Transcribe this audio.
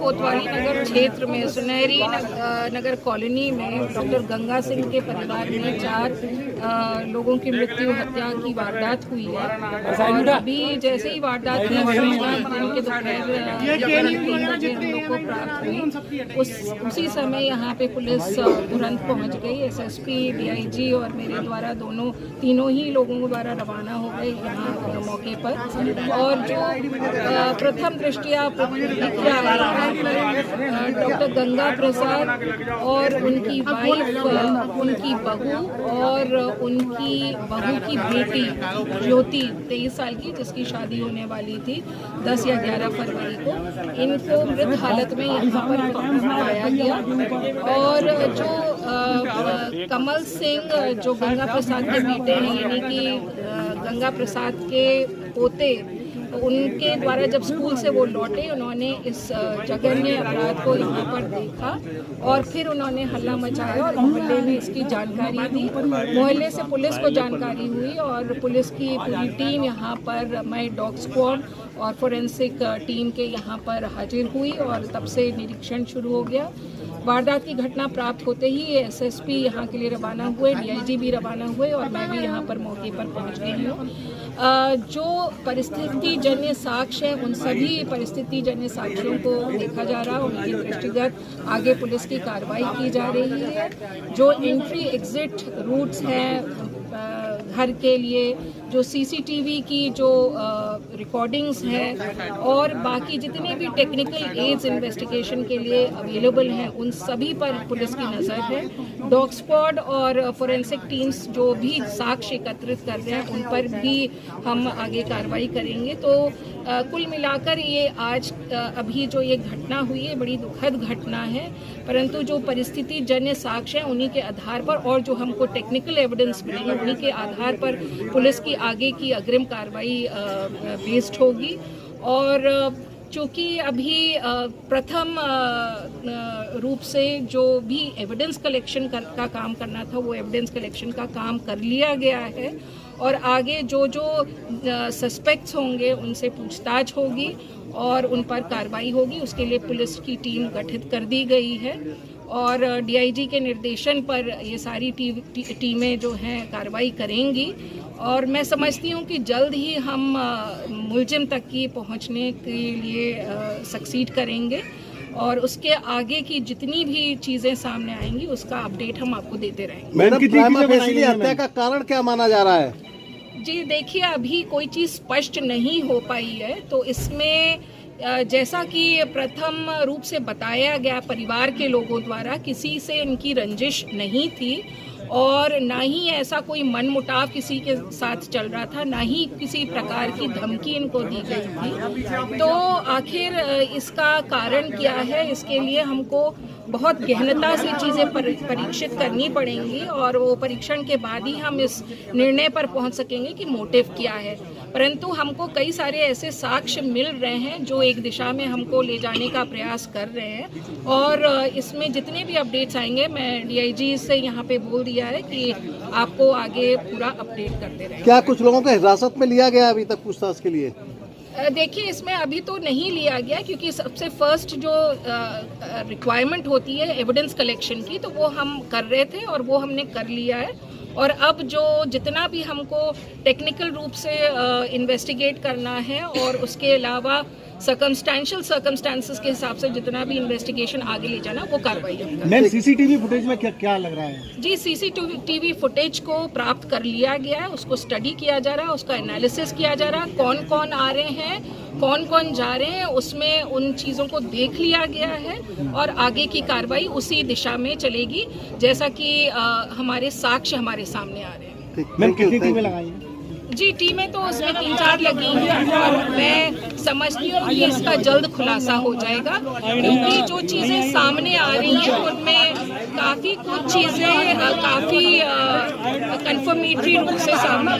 कोतवाली नगर क्षेत्र में सुनहरी नगर कॉलोनी में डॉक्टर गंगा सिंह के परिवार में 4 लोगों की मृत्यु हत्या की वारदात हुई है। और अभी जैसे ही वारदात की सूचना दिन के दोपहर 3 बजे हम लोग को प्राप्त हुई, उसी समय यहाँ पे पुलिस तुरंत पहुँच गई। एसएसपी, डीआईजी और मेरे द्वारा तीनों ही लोगों द्वारा रवाना हो गए यहाँ मौके पर। और जो प्रथम दृष्टिया डॉक्टर गंगा प्रसाद और उनकी वाइफ, उनकी बहू और उनकी बहू की बेटी ज्योति 23 साल की, जिसकी शादी होने वाली थी 10 या 11 फरवरी को, इनको मृत हालत में यहाँ पर पाया गया। और जो कमल सिंह जो गंगा प्रसाद के बेटे हैं, यानी कि गंगा प्रसाद के पोते, उनके द्वारा जब स्कूल से वो लौटे, उन्होंने इस जघन्य अपराध को यहाँ पर देखा और फिर उन्होंने हल्ला मचाया और मोहल्ले में इसकी जानकारी दी। मोहल्ले से पुलिस को जानकारी हुई और पुलिस की पूरी टीम यहाँ पर, मैं डॉग स्क्वाड और फोरेंसिक टीम के यहाँ पर हाजिर हुई और तब से निरीक्षण शुरू हो गया। वारदात की घटना प्राप्त होते ही एसएसपी यहाँ के लिए रवाना हुए, डीआईजी भी रवाना हुए और मैं भी यहाँ पर मौके पर पहुँच गई हूँ। जो परिस्थिति जन्य साक्ष्य है, उन सभी परिस्थिति जन्य साक्ष्यों को देखा जा रहा है, उनके दृष्टिगत आगे पुलिस की कार्रवाई की जा रही है। जो एंट्री एग्जिट रूट्स हैं घर के लिए, जो सीसीटीवी की जो रिकॉर्डिंग्स हैं और बाकी जितने भी टेक्निकल एड्स इन्वेस्टिगेशन के लिए अवेलेबल हैं, उन सभी पर पुलिस की नज़र है। डॉग स्क्वाड और फोरेंसिक टीम्स जो भी साक्ष्य एकत्रित कर रहे हैं, उन पर भी हम आगे कार्रवाई करेंगे। तो कुल मिलाकर ये आज अभी जो ये घटना हुई है, बड़ी दुखद घटना है, परंतु जो परिस्थिति जन्य साक्ष्य हैं उन्हीं के आधार पर और जो हमको टेक्निकल एविडेंस मिलेंगे उन्हीं के आधार पर पुलिस की आगे की अग्रिम कार्रवाई बेस्ड होगी। और चूँकि अभी प्रथम रूप से जो भी एविडेंस कलेक्शन का काम करना था, वो एविडेंस कलेक्शन का काम कर लिया गया है और आगे जो सस्पेक्ट्स होंगे उनसे पूछताछ होगी और उन पर कार्रवाई होगी। उसके लिए पुलिस की टीम गठित कर दी गई है और डीआईजी के निर्देशन पर ये सारी टीमें जो हैं कार्रवाई करेंगी और मैं समझती हूँ कि जल्द ही हम मुलजिम तक की पहुँचने के लिए सक्सीड करेंगे और उसके आगे की जितनी भी चीज़ें सामने आएंगी उसका अपडेट हम आपको देते रहेंगे। मैडम, हत्या का कारण क्या माना जा रहा है? जी देखिए, अभी कोई चीज़ स्पष्ट नहीं हो पाई है। तो इसमें जैसा कि प्रथम रूप से बताया गया परिवार के लोगों द्वारा, किसी से इनकी रंजिश नहीं थी और ना ही ऐसा कोई मनमुटाव किसी के साथ चल रहा था, ना ही किसी प्रकार की धमकी इनको दी गई थी। तो आखिर इसका कारण क्या है, इसके लिए हमको बहुत गहनता से चीज़ें परीक्षित करनी पड़ेंगी और वो परीक्षण के बाद ही हम इस निर्णय पर पहुंच सकेंगे कि मोटिव क्या है। परंतु हमको कई सारे ऐसे साक्ष्य मिल रहे हैं जो एक दिशा में हमको ले जाने का प्रयास कर रहे हैं और इसमें जितने भी अपडेट्स आएंगे, मैं डीआईजी से यहाँ पे बोल दिया है कि आपको आगे पूरा अपडेट करते रहें। क्या कुछ लोगों को हिरासत में लिया गया अभी तक पूछताछ के लिए? देखिए, इसमें अभी तो नहीं लिया गया क्योंकि सबसे फर्स्ट जो रिक्वायरमेंट होती है एविडेंस कलेक्शन की, तो वो हम कर रहे थे और वो हमने कर लिया है। और अब जो जितना भी हमको टेक्निकल रूप से इन्वेस्टिगेट करना है और उसके अलावा सर्कमस्टेंसेस के हिसाब से जितना भी इन्वेस्टिगेशन आगे ले जाना, वो कार्रवाई होगी। मैम, सीसीटीवी फुटेज में क्या लग रहा है? जी, सीसीटीवी फुटेज को प्राप्त कर लिया गया है, उसको स्टडी किया जा रहा है, उसका एनालिसिस किया जा रहा है, कौन कौन आ रहे हैं, कौन कौन जा रहे हैं, उसमें उन चीज़ों को देख लिया गया है और आगे की कार्रवाई उसी दिशा में चलेगी जैसा कि हमारे साक्ष्य हमारे सामने आ रहे हैं। मैम, कितनी टीमें लगाई हैं? जी, टीमें तो उसमें 3-4 लगी हैं और मैं समझती हूँ कि इसका जल्द खुलासा हो जाएगा क्योंकि जो चीज़ें सामने आ रही हैं उनमें काफ़ी कुछ चीज़ें काफ़ी कन्फर्मेटरी रूप से सामने